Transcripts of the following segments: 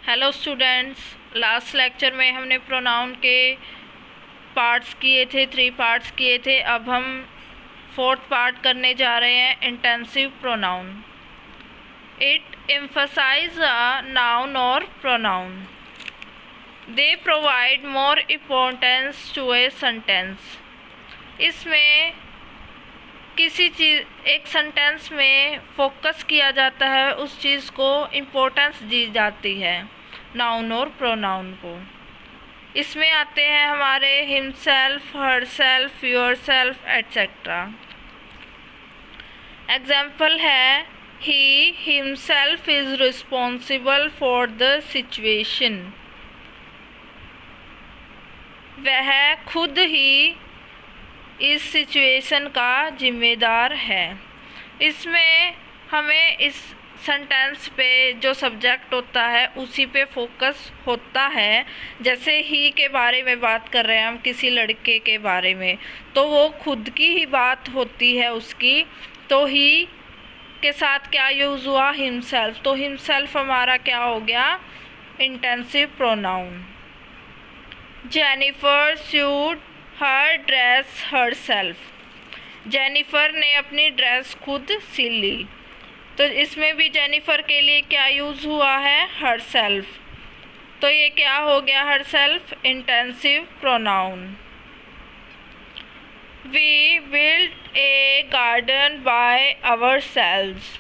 Hello students, last lecture में हमने pronoun के पार्ट्स किए थे, 3 पार्ट्स किए थे। अब हम 4th पार्ट करने जा रहे हैं, intensive pronoun. It emphasize a noun और pronoun. They provide more importance to a sentence. इसमें किसी चीज़ एक सेंटेंस में फोकस किया जाता है, उस चीज़ को इम्पोर्टेंस दी जाती है, नाउन और प्रोनाउन को। इसमें आते हैं हमारे himself, herself, yourself etcetera. Example है he himself is responsible for the situation. वह खुद ही इस सिचुएशन का जिम्मेदार है। इसमें हमें इस सेंटेंस पे जो सब्जेक्ट होता है उसी पे फोकस होता है। जैसे ही के बारे में बात कर रहे हैं हम, किसी लड़के के बारे में, तो वो खुद की ही बात होती है उसकी। तो ही के साथ क्या यूज़ हुआ? हिमसेल्फ। तो हिमसेल्फ हमारा क्या हो गया? Intensive pronoun. Jennifer should her dress her self. Jennifer ने अपनी ड्रेस खुद सिल ली। तो इसमें भी जेनिफर के लिए क्या यूज़ हुआ है? Herself. तो ये क्या हो गया? Herself, intensive pronoun. We build a garden by ourselves.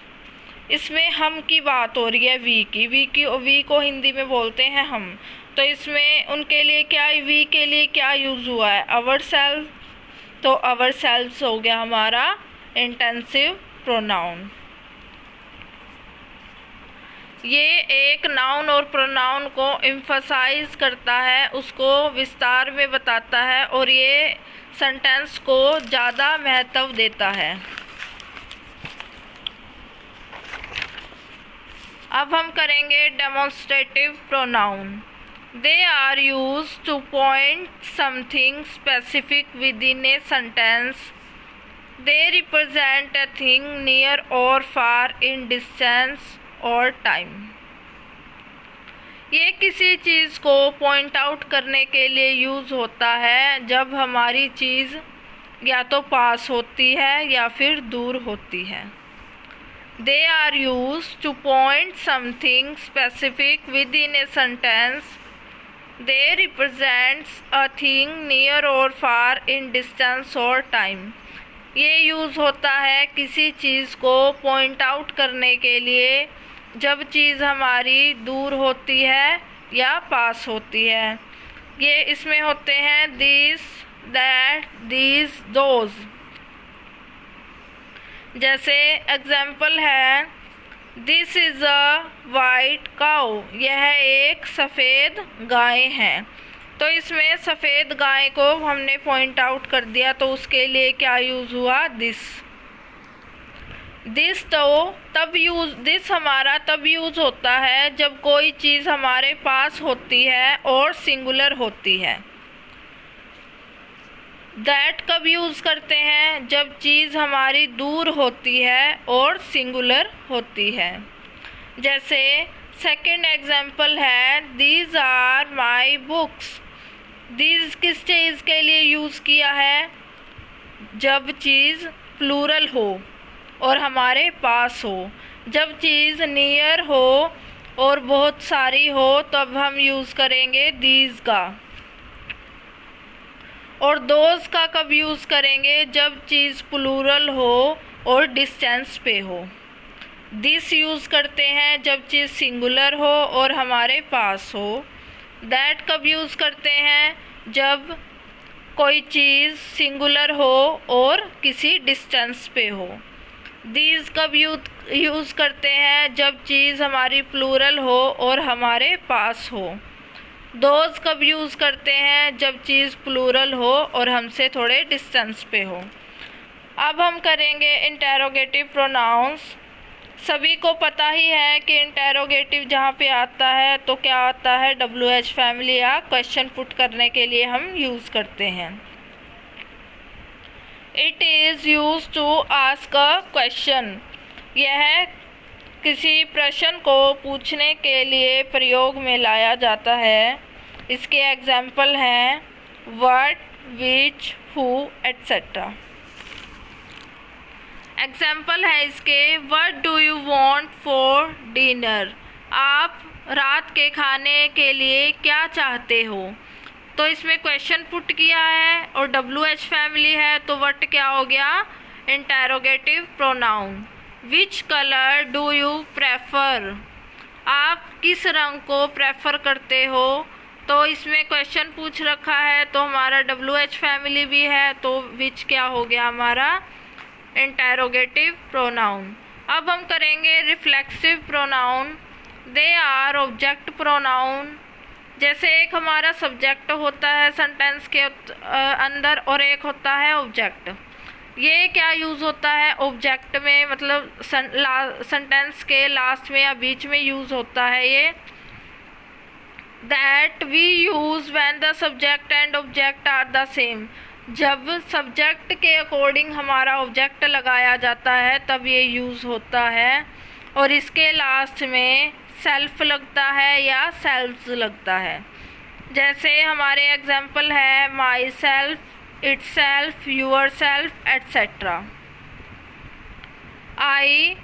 इसमें हम की बात हो रही है, वी को हिंदी में बोलते हैं हम। तो इसमें उनके लिए क्या, वी के लिए क्या यूज़ हुआ है? Ourself. तो आवर सेल्व्स हो गया हमारा इंटेंसिव प्रोनाउन। ये एक नाउन और प्रोनाउन को एम्फसाइज करता है, उसको विस्तार में बताता है और ये सेंटेंस को ज़्यादा महत्व देता है। अब हम करेंगे demonstrative pronoun. They are used to point something specific within a sentence. They represent a thing near or far in distance or time. ये किसी चीज़ को पॉइंट आउट करने के लिए यूज़ होता है जब हमारी चीज़ या तो पास होती है या फिर दूर होती है। They are used to point something specific within a sentence. They represents a thing near or far in distance or time. ये यूज़ होता है किसी चीज़ को पॉइंट आउट करने के लिए जब चीज़ हमारी दूर होती है या पास होती है। ये इसमें होते हैं दिस, दैट, दीज, दोज। जैसे एग्जाम्पल है दिस इज़ अ वाइट काऊ। यह एक सफ़ेद गाय है। तो इसमें सफ़ेद गाय को हमने पॉइंट आउट कर दिया, तो उसके लिए क्या यूज़ हुआ? दिस। दिस हमारा तब यूज़ होता है जब कोई चीज़ हमारे पास होती है और सिंगुलर होती है। दैट कब यूज़ करते हैं? जब चीज़ हमारी दूर होती है और सिंगुलर होती है। जैसे सेकंड एग्जाम्पल है these are my books. These किस चीज़ के लिए यूज़ किया है? जब चीज़ प्लूरल हो और हमारे पास हो। जब चीज़ नियर हो और बहुत सारी हो तब हम यूज़ करेंगे दीज का। और दोज का कब यूज़ करेंगे? जब चीज़ प्लूरल हो और डिस्टेंस पे हो। दिस यूज़ करते हैं जब चीज़ सिंगुलर हो और हमारे पास हो। दैट कब यूज़ करते हैं? जब कोई चीज़ सिंगुलर हो और किसी डिस्टेंस पे हो। दीज कब यूज़ करते हैं? जब चीज़ हमारी प्लूरल हो और हमारे पास हो। दोज कब यूज़ करते हैं? जब चीज़ प्लूरल हो और हमसे थोड़े डिस्टेंस पे हो। अब हम करेंगे इंटेरोगेटिव प्रोनाउंस। सभी को पता ही है कि इंटेरोगेटिव जहाँ पे आता है तो क्या आता है? WH फैमिली या क्वेश्चन पुट करने के लिए हम यूज़ करते हैं। It is use to ask a question. यह किसी प्रश्न को पूछने के लिए प्रयोग में लाया जाता है। इसके एग्जाम्पल हैं what, which, who, etcetera. Example है इसके, what do you want for dinner, आप रात के खाने के लिए क्या चाहते हो। तो इसमें क्वेश्चन पुट किया है और WH फैमिली है, तो व्हाट क्या हो गया, interrogative pronoun. Which colour do you prefer, आप किस रंग को प्रेफर करते हो। तो इसमें क्वेश्चन पूछ रखा है, तो हमारा WH फैमिली भी है, तो विच क्या हो गया हमारा इंटेरोगेटिव प्रोनाउन। अब हम करेंगे reflexive pronoun. They are object pronoun. जैसे एक हमारा सब्जेक्ट होता है सेंटेंस के अंदर और एक होता है ऑब्जेक्ट। ये क्या यूज़ होता है ऑब्जेक्ट में, मतलब सेंटेंस के लास्ट में या बीच में यूज़ होता है ये। That we use when the subject and object are the same, जब सब्जेक्ट के अकॉर्डिंग हमारा ऑब्जेक्ट लगाया जाता है तब ये यूज़ होता है। और इसके लास्ट में सेल्फ लगता है या सेल्फ्स लगता है। जैसे हमारे एग्जाम्पल है myself, itself, yourself, etcetera. I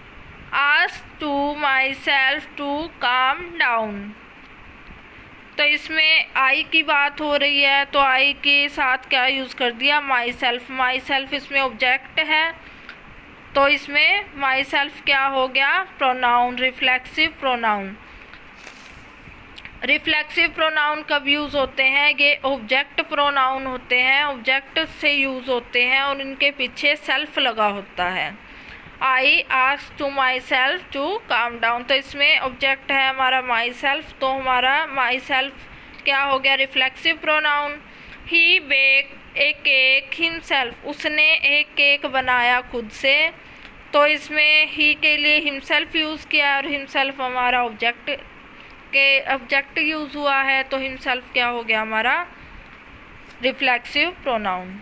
ask to myself to calm down. तो इसमें आई की बात हो रही है, तो आई के साथ क्या यूज़ कर दिया, माई सेल्फ। माई सेल्फ इसमें ऑब्जेक्ट है, तो इसमें माई सेल्फ क्या हो गया, pronoun, reflexive pronoun. Reflexive pronoun कब यूज़ होते हैं, ये ऑब्जेक्ट प्रोनाउन होते हैं, ऑब्जेक्ट से यूज़ होते हैं और इनके पीछे सेल्फ लगा होता है। I ask to myself to calm down, तो इसमें ऑब्जेक्ट है हमारा माई सेल्फ, तो हमारा माई सेल्फ क्या हो गया, रिफ्लेक्सिव प्रोनाउन। ही बेक ए केक हिमसेल्फ, उसने एक केक बनाया खुद से, तो इसमें ही के लिए हिमसेल्फ यूज़ किया और हिमसेल्फ हमारा ऑब्जेक्ट यूज़ हुआ है, तो हिमसेल्फ क्या हो गया हमारा रिफ्लेक्सिव प्रोनाउन।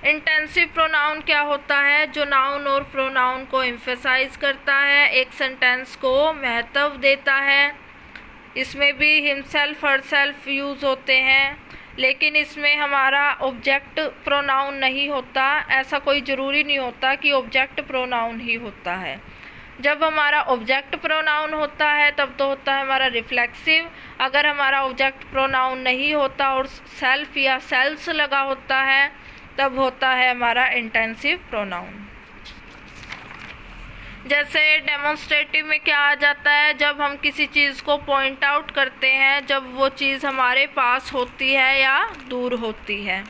इंटेंसिव प्रोनाउन क्या होता है, जो नाउन और प्रोनाउन को एम्फेसाइज करता है, एक सेंटेंस को महत्व देता है। इसमें भी हिमसेल्फ, हरसेल्फ यूज़ होते हैं, लेकिन इसमें हमारा ऑब्जेक्ट प्रोनाउन नहीं होता। ऐसा कोई ज़रूरी नहीं होता कि ऑब्जेक्ट प्रोनाउन ही होता है। जब हमारा ऑब्जेक्ट प्रोनाउन होता है तब तो होता है हमारा रिफ्लेक्सिव। अगर हमारा ऑब्जेक्ट प्रोनाउन नहीं होता और सेल्फ या सेल्स लगा होता है तब होता है हमारा इंटेंसिव प्रोनाउन। जैसे डेमोन्स्ट्रेटिव में क्या आ जाता है, जब हम किसी चीज़ को पॉइंट आउट करते हैं, जब वो चीज़ हमारे पास होती है या दूर होती है।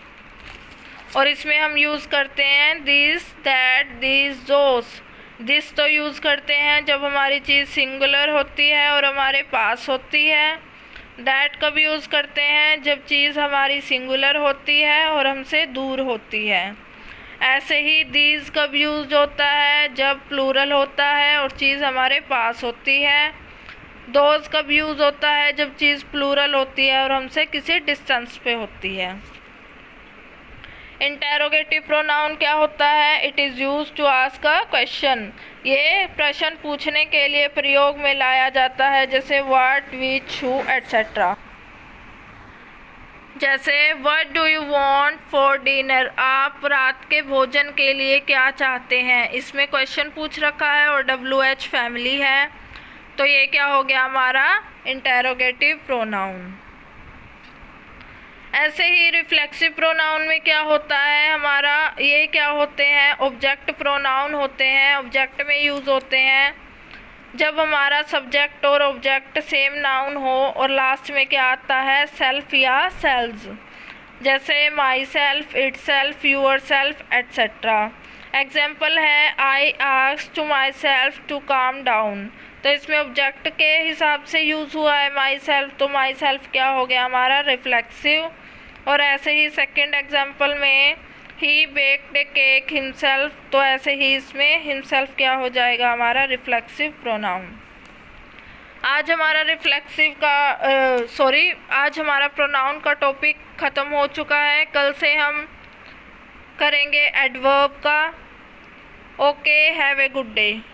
और इसमें हम यूज़ करते हैं this, that, this, those. This तो यूज़ करते हैं जब हमारी चीज़ सिंगुलर होती है और हमारे पास होती है। दैट कब यूज़ करते हैं, जब चीज़ हमारी सिंगुलर होती है और हमसे दूर होती है। ऐसे ही दीज कब यूज़ होता है, जब प्लूरल होता है और चीज़ हमारे पास होती है। दोज कब यूज़ होता है, जब चीज़ प्लूरल होती है और हमसे किसी डिस्टेंस पे होती है। इंटेरोगेटिव प्रोनाउन क्या होता है, it is use to ask a question, ये प्रश्न पूछने के लिए प्रयोग में लाया जाता है। जैसे व्हाट, विच, हु, एट्सेट्रा। जैसे what do you want for dinner, आप रात के भोजन के लिए क्या चाहते हैं। इसमें क्वेश्चन पूछ रखा है और WH फैमिली है, तो ये क्या हो गया हमारा इंटेरोगेटिव प्रोनाउन। ऐसे ही रिफ्लेक्सिव प्रोनाउन में क्या होता है हमारा, ये क्या होते हैं, ऑब्जेक्ट प्रोनाउन होते हैं, ऑब्जेक्ट में यूज़ होते हैं जब हमारा सब्जेक्ट और ऑब्जेक्ट सेम नाउन हो और लास्ट में क्या आता है, सेल्फ या सेल्स। जैसे myself, itself, yourself, etcetera. Example है I ask to myself to calm down, तो इसमें ऑब्जेक्ट के हिसाब से यूज़ हुआ है माई सेल्फ, तो माई सेल्फ क्या हो गया हमारा रिफ्लेक्सिव। और ऐसे ही सेकंड एग्जाम्पल में ही बेक्ड ए केक हिमसेल्फ, तो ऐसे ही इसमें हिमसेल्फ क्या हो जाएगा हमारा रिफ्लेक्सिव प्रोनाउन। आज हमारा आज हमारा प्रोनाउन का टॉपिक ख़त्म हो चुका है। कल से हम करेंगे एडवर्ब का। Okay, have a good day.